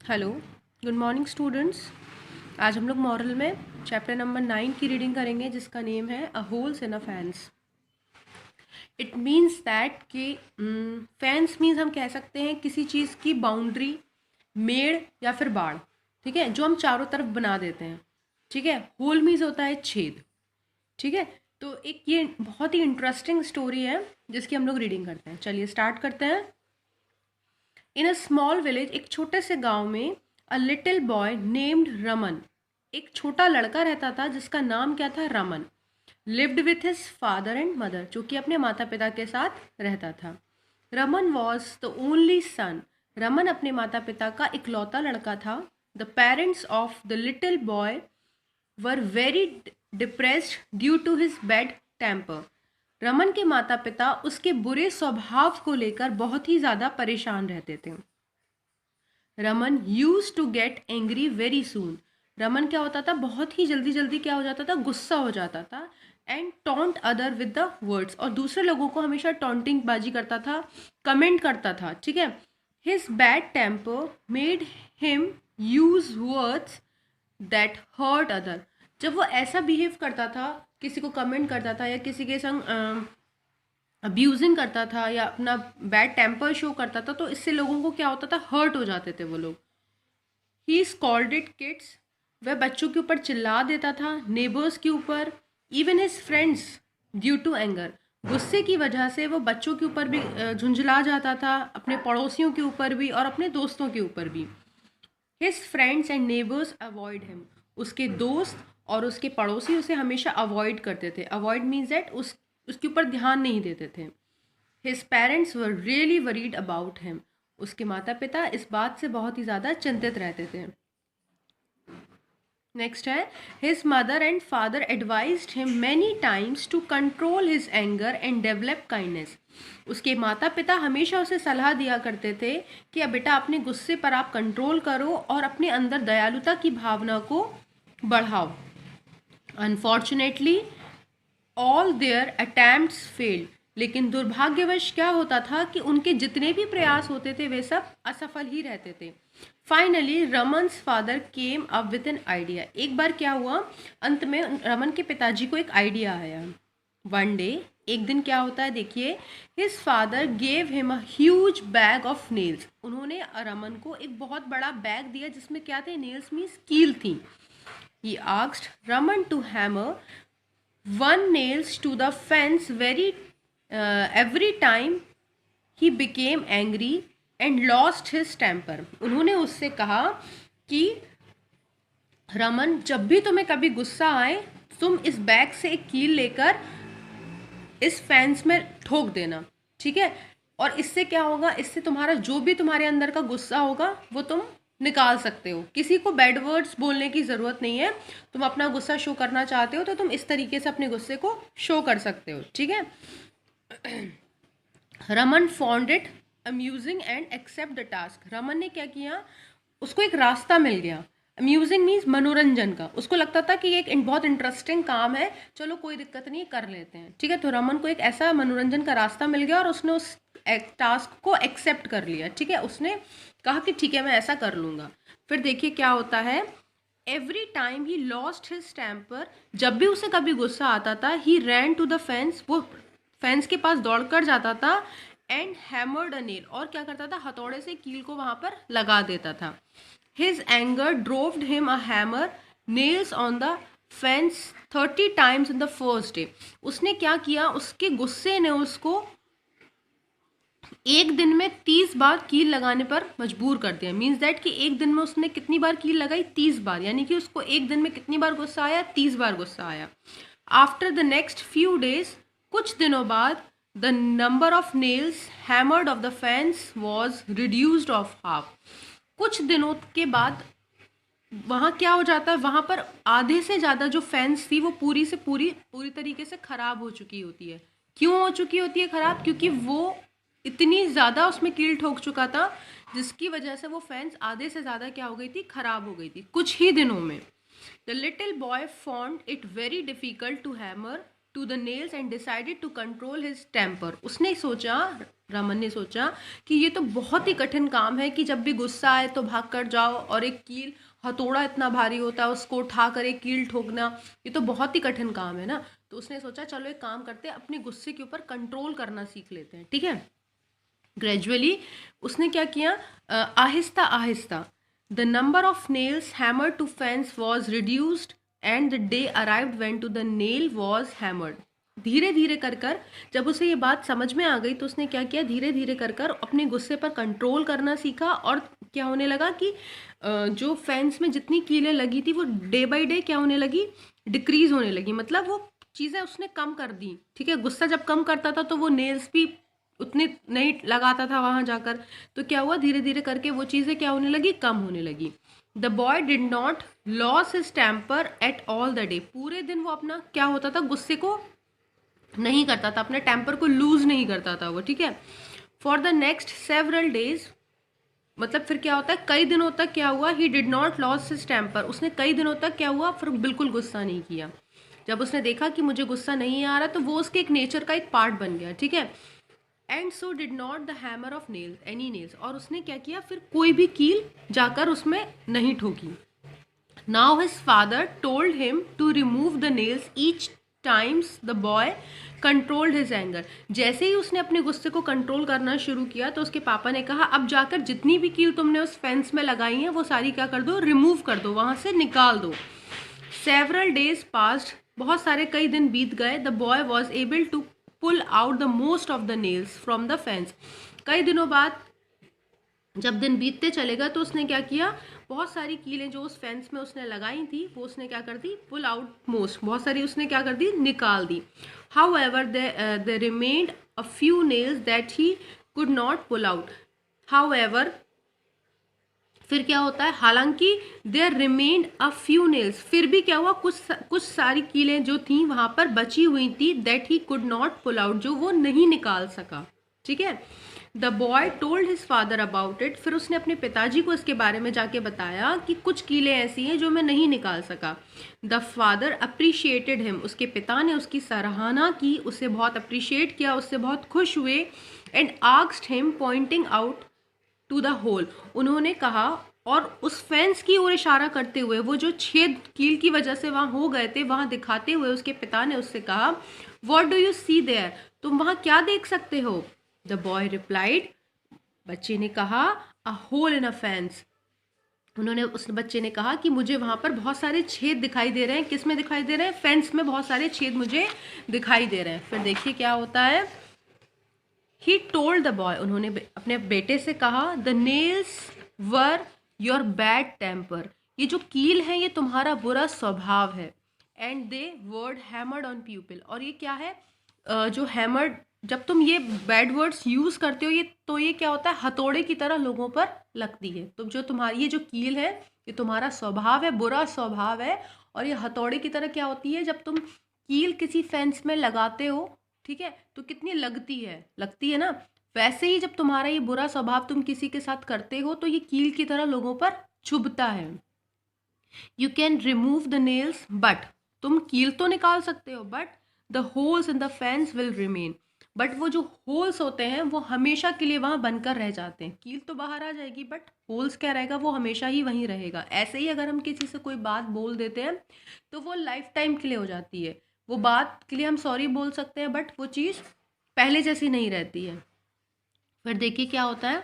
Hello, good morning students. आज हम लोग मॉरल में चैप्टर नंबर 9 की रीडिंग करेंगे जिसका नेम है a holes in a fence. It means that कि फैंस मीन्स हम कह सकते हैं किसी चीज़ की बाउंड्री, मेड़ या फिर बाड़, ठीक है, जो हम चारों तरफ बना देते हैं। ठीक है, होल मीन्स होता है छेद। ठीक है, तो एक ये बहुत ही इंटरेस्टिंग स्टोरी है जिसकी हम लोग रीडिंग करते हैं। चलिए स्टार्ट करते हैं। इन अ स्मॉल विलेज, एक छोटे से गांव में, a little boy named Raman, एक छोटा लड़का रहता था जिसका नाम क्या था, Raman. Lived with his father and mother, जो कि अपने माता पिता के साथ रहता था। Raman was the only son, Raman अपने माता पिता का इकलौता लड़का था। The parents of the little boy were very depressed due to his bad temper, Raman के माता पिता उसके बुरे स्वभाव को लेकर बहुत ही ज़्यादा परेशान रहते थे। Raman use to get angry very soon, Raman क्या होता था, बहुत ही जल्दी जल्दी क्या हो जाता था, गुस्सा हो जाता था। And taunt other with the words, और दूसरे लोगों को हमेशा टॉन्टिंग बाजी करता था, कमेंट करता था। ठीक है, his bad temper made him use words that hurt other, जब वो ऐसा बिहेव करता था, किसी को कमेंट करता था या किसी के संग अब्यूजिंग करता था या अपना बैड टेम्पर शो करता था, तो इससे लोगों को क्या होता था, हर्ट हो जाते थे वो लोग। ही स्कॉल्डेड किड्स, वह बच्चों के ऊपर चिल्ला देता था, नेबर्स के ऊपर, even his friends, due to anger, गुस्से की वजह से वो बच्चों के ऊपर भी झुंझला जाता था, अपने पड़ोसियों के ऊपर भी और अपने दोस्तों के ऊपर भी। His friends and neighbours avoid him, उसके दोस्त और उसके पड़ोसी उसे हमेशा अवॉइड करते थे। अवॉइड मीन्स दैट उसके ऊपर ध्यान नहीं देते थे। His parents were really worried about him, उसके माता पिता इस बात से बहुत ही ज़्यादा चिंतित रहते थे। नेक्स्ट है, his mother and father advised him many times to control his anger and develop kindness, उसके माता पिता हमेशा उसे सलाह दिया करते थे कि अब बेटा अपने गुस्से पर आप कंट्रोल करो और अपने अंदर दयालुता की भावना को बढ़ाओ। Unfortunately all their attempts failed, लेकिन दुर्भाग्यवश क्या होता था कि उनके जितने भी प्रयास होते थे वे सब असफल ही रहते थे। Finally Raman's father came up with an idea, एक बार क्या हुआ, अंत में रमन के पिताजी को एक आइडिया आया। वन डे, एक दिन क्या होता है देखिए, his father gave him a huge bag of nails, उन्होंने रमन को एक बहुत बड़ा बैग दिया जिसमें क्या थे, नेल्स मीन्स कील थी। He asked Raman to hammer one nails to the fence every time he became angry and lost his temper, उन्होंने उससे कहा कि रमन, जब भी तुम्हें कभी गुस्सा आए तुम इस बैग से एक कील लेकर इस फेंस में ठोक देना। ठीक है, और इससे क्या होगा, इससे तुम्हारा जो भी तुम्हारे अंदर का गुस्सा होगा वो तुम निकाल सकते हो। किसी को बैड वर्ड्स बोलने की ज़रूरत नहीं है, तुम अपना गुस्सा शो करना चाहते हो तो तुम इस तरीके से अपने गुस्से को शो कर सकते हो। ठीक है, Raman found it amusing and accept the task, Raman ने क्या किया, उसको एक रास्ता मिल गया। अम्यूजिंग मीन्स मनोरंजन का, उसको लगता था कि ये एक बहुत इंटरेस्टिंग काम है, चलो कोई दिक्कत नहीं, कर लेते हैं। ठीक है, तो रमन को एक ऐसा मनोरंजन का रास्ता मिल गया और उसने उस टास्क को एक्सेप्ट कर लिया। ठीक है, उसने कहा कि ठीक है मैं ऐसा कर लूँगा। फिर देखिए क्या होता है, every time he lost his temper, जब भी उसे कभी गुस्सा आता था, he ran to the fence, वो फेंस के पास दौड़कर जाता था, एंड हैमर्ड अ नेल, और क्या करता था, हथौड़े से कील को वहां पर लगा देता था। His anger droved him a hammer nails on the fence 30 times in the first day, उसने क्या किया, उसके गुस्से ने उसको एक दिन में 30 बार कील लगाने पर मजबूर कर दिया। मीन्स दैट कि एक दिन में उसने कितनी बार कील लगाई, 30 बार, यानी कि उसको एक दिन में कितनी बार गुस्सा आया, 30 बार गुस्सा आया। After the next few days, कुछ दिनों बाद, the number of nails hammered of the fence was reduced of half, कुछ दिनों के बाद वहाँ क्या हो जाता है, वहाँ पर आधे से ज़्यादा जो फेंस थी वो पूरी से पूरी तरीके से ख़राब हो चुकी होती है। क्यों हो चुकी होती है ख़राब, क्योंकि वो इतनी ज़्यादा उसमें कील ठोक चुका था जिसकी वजह से वो फेंस आधे से ज़्यादा क्या हो गई थी, ख़राब हो गई थी कुछ ही दिनों में। The little boy found it very difficult to hammer to the nails and decided to control his temper, उसने सोचा, ब्राह्मण ने सोचा कि ये तो बहुत ही कठिन काम है कि जब भी गुस्सा आए तो भाग कर जाओ, और एक कील हथौड़ा इतना भारी होता है उसको उठा कर एक कील ठोकना, ये तो बहुत ही कठिन काम है ना। तो उसने सोचा चलो एक काम करते हैं, अपने गुस्से के ऊपर कंट्रोल करना सीख लेते हैं, ठीक है। ग्रेजुअली उसने क्या किया, आहिस्ता आहिस्ता the number of nails hammered to fence was reduced and the day arrived when to the nail was hammered. धीरे धीरे कर कर जब उसे ये बात समझ में आ गई तो उसने क्या किया, धीरे धीरे कर कर अपने गुस्से पर कंट्रोल करना सीखा, और क्या होने लगा कि जो फेंस में जितनी कीलें लगी थी वो डे बाय डे क्या होने लगी, डिक्रीज होने लगी, मतलब वो चीज़ें उसने कम कर दी, ठीक है। गुस्सा जब कम करता था तो वो नेल्स भी उतने नहीं लगाता था वहाँ जाकर, तो क्या हुआ, धीरे धीरे करके वो चीज़ें क्या होने लगी, कम होने लगी। The boy did not lose his temper at all the day. पूरे दिन वो अपना क्या होता था, गुस्से को नहीं करता था, अपने टेम्पर को लूज नहीं करता था वो, ठीक है। For the next several days, मतलब फिर क्या होता है, कई दिनों तक क्या हुआ, he did not lose his temper, उसने कई दिनों तक क्या हुआ, फिर बिल्कुल गुस्सा नहीं किया। जब उसने देखा कि मुझे गुस्सा नहीं आ रहा तो वो उसके एक नेचर का एक पार्ट बन गया, ठीक है। And so did not the hammer of nails any nails, और उसने क्या किया, फिर कोई भी कील जाकर उसमें नहीं ठोकी। Now his father told him to remove the nails each times the boy controlled his anger. जैसे ही उसने अपने गुस्से को कंट्रोल करना शुरू किया तो उसके पापा ने कहा अब जाकर जितनी भी कील तुमने उस फेंस में लगाई हैं वो सारी क्या कर दो, रिमूव कर दो, वहाँ से निकाल दो। सेवरल डेज पास्ड, बहुत सारे कई दिन बीत गए। The boy was able to pull out the most of the nails from the fence. कई दिनों बाद जब दिन बीतते चलेगा तो उसने क्या किया, बहुत सारी कीलें जो उस फेंस में उसने लगाई थी वो उसने क्या कर दी, पुल आउट मोस्ट, बहुत सारी उसने क्या कर दी, निकाल दी। However they remained a few nails that he could not pull out. However, फिर क्या होता है, हालांकि there remained a few nails, फिर भी क्या हुआ, कुछ सारी कीलें जो थी वहां पर बची हुई थी, that he could not pull out, जो वो नहीं निकाल सका, ठीक है। The boy told his father about it, फिर उसने अपने पिताजी को इसके बारे में जाके बताया कि कुछ कीलें ऐसी हैं जो मैं नहीं निकाल सका। द फादर अप्रिशिएटेड हिम, उसके पिता ने उसकी सराहना की, उसे बहुत अप्रिशिएट किया, उससे बहुत खुश हुए। And asked him pointing out to the hole, उन्होंने कहा, और उस फेंस की ओर इशारा करते हुए, वो जो छेद कील की वजह से वहाँ हो गए थे वहाँ दिखाते हुए उसके पिता ने उससे कहा, what do you see there, तुम वहाँ क्या देख सकते हो। द बॉय रिप्लाइड, बच्चे ने कहा, a whole in a fence, उन्होंने उस बच्चे ने कहा कि मुझे वहाँ पर बहुत सारे छेद दिखाई दे रहे हैं। किस में दिखाई दे रहे हैं, फेंस में बहुत सारे छेद मुझे दिखाई दे रहे हैं। फिर देखिए क्या होता है, ही टोल्ड द बॉय, उन्होंने अपने बेटे से कहा, the nails were your bad temper, ये जो कील है ये तुम्हारा बुरा स्वभाव है। And they were hammered on people, और ये क्या है, जो हैमर्ड, जब तुम ये बैड वर्ड्स यूज़ करते हो ये, तो ये क्या होता है, हथौड़े की तरह लोगों पर लगती है। तो जो तुम्हारी ये जो कील है ये तुम्हारा स्वभाव है, बुरा स्वभाव है, और ये हथौड़े की तरह क्या होती है, जब तुम कील किसी फेंस में लगाते हो, ठीक है, तो कितनी लगती है ना। वैसे ही जब तुम्हारा ये बुरा स्वभाव तुम किसी के साथ करते हो तो ये कील की तरह लोगों पर चुभता है। You can remove the nails but, तुम कील तो निकाल सकते हो, but the holes in the fence will remain, but वो जो होल्स होते हैं वो हमेशा के लिए वहाँ बनकर रह जाते हैं। कील तो बाहर आ जाएगी बट होल्स क्या रहेगा, वो हमेशा ही वहीं रहेगा। ऐसे ही अगर हम किसी से कोई बात बोल देते हैं तो वो लाइफ टाइम के लिए हो जाती है, वो बात के लिए हम सॉरी बोल सकते हैं बट वो चीज़ पहले जैसी नहीं रहती है। फिर देखिए क्या होता है,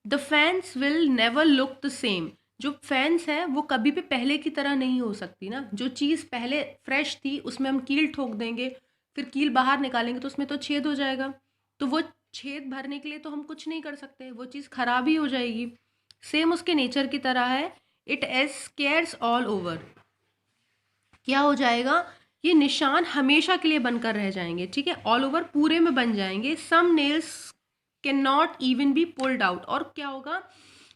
the fans will never look the same, जो फैंस है वो कभी भी पहले की तरह नहीं हो सकती ना। जो चीज़ पहले फ्रेश थी उसमें हम कील ठोक देंगे, फिर कील बाहर निकालेंगे तो उसमें तो छेद हो जाएगा, तो वो छेद भरने के लिए तो हम कुछ नहीं कर सकते, वो चीज़ खराब ही हो जाएगी। सेम उसके नेचर की तरह है, it has scars all over, क्या हो जाएगा, ये निशान हमेशा के लिए बनकर रह जाएंगे, ठीक है, ऑल ओवर पूरे में बन जाएंगे। Some nails can not even be pulled out, और क्या होगा,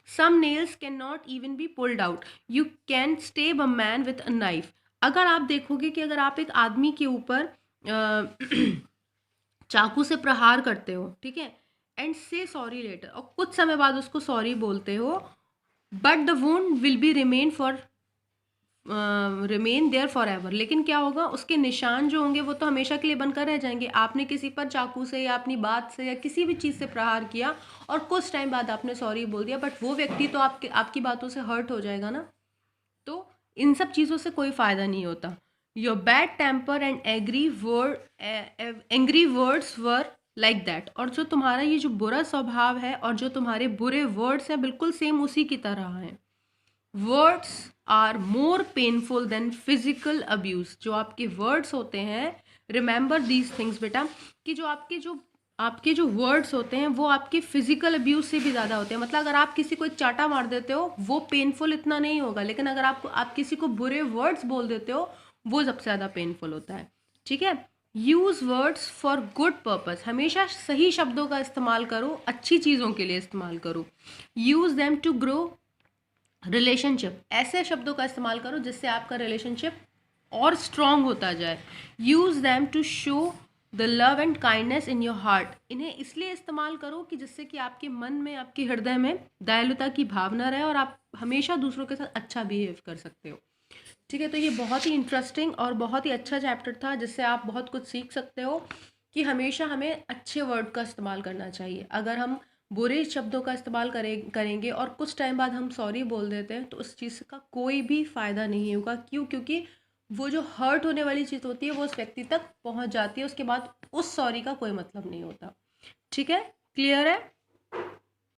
some nails can not even be pulled out, you can stab a man with a knife. अगर आप देखोगे कि अगर आप एक आदमी के ऊपर चाकू से प्रहार करते हो, ठीक है, एंड से सॉरी लेटर, और कुछ समय बाद उसको सॉरी बोलते हो, but the wound will be remain for remain there forever, लेकिन क्या होगा, उसके निशान जो होंगे वो तो हमेशा के लिए बनकर रह जाएंगे। आपने किसी पर चाकू से या अपनी बात से या किसी भी चीज़ से प्रहार किया और कुछ टाइम बाद आपने सॉरी बोल दिया, बट वो व्यक्ति तो आपकी बातों से हर्ट हो जाएगा ना। तो इन सब चीज़ों से कोई फ़ायदा नहीं होता। Your bad temper and angry words were like that, और जो तुम्हारा ये जो बुरा स्वभाव है और जो तुम्हारे बुरे वर्ड्स हैं बिल्कुल सेम उसी की तरह हैं। Words are more painful than physical abuse, जो आपके वर्ड्स होते हैं, रिमेंबर दीज थिंग्स बेटा, कि जो आपके जो वर्ड्स होते हैं वो आपके फिजिकल अब्यूज से भी ज़्यादा होते हैं। मतलब अगर आप किसी को एक चाटा मार देते हो वो पेनफुल इतना नहीं होगा, लेकिन अगर आप किसी को बुरे वर्ड्स बोल देते हो वो सबसे ज़्यादा पेनफुल होता है। ठीक है, use words for good purpose, हमेशा सही शब्दों का इस्तेमाल करो, अच्छी चीज़ों के लिए इस्तेमाल करो। Use them to grow relationship, ऐसे शब्दों का इस्तेमाल करो जिससे आपका रिलेशनशिप और स्ट्रॉन्ग होता जाए। Use them to show the love and kindness in your heart, इन्हें इसलिए इस्तेमाल करो कि जिससे कि आपके मन में, आपके हृदय में दयालुता की भावना रहे और आप हमेशा दूसरों के साथ अच्छा बिहेव कर सकते हो। ठीक है, तो ये बहुत ही इंटरेस्टिंग और बहुत ही अच्छा चैप्टर था जिससे आप बहुत कुछ सीख सकते हो कि हमेशा हमें अच्छे वर्ड का इस्तेमाल करना चाहिए। अगर हम बुरे शब्दों का इस्तेमाल करेंगे और कुछ टाइम बाद हम सॉरी बोल देते हैं तो उस चीज़ का कोई भी फ़ायदा नहीं होगा। क्यों? क्योंकि वो जो हर्ट होने वाली चीज़ होती है वो उस व्यक्ति तक पहुंच जाती है, उसके बाद उस सॉरी का कोई मतलब नहीं होता। ठीक है, क्लियर है?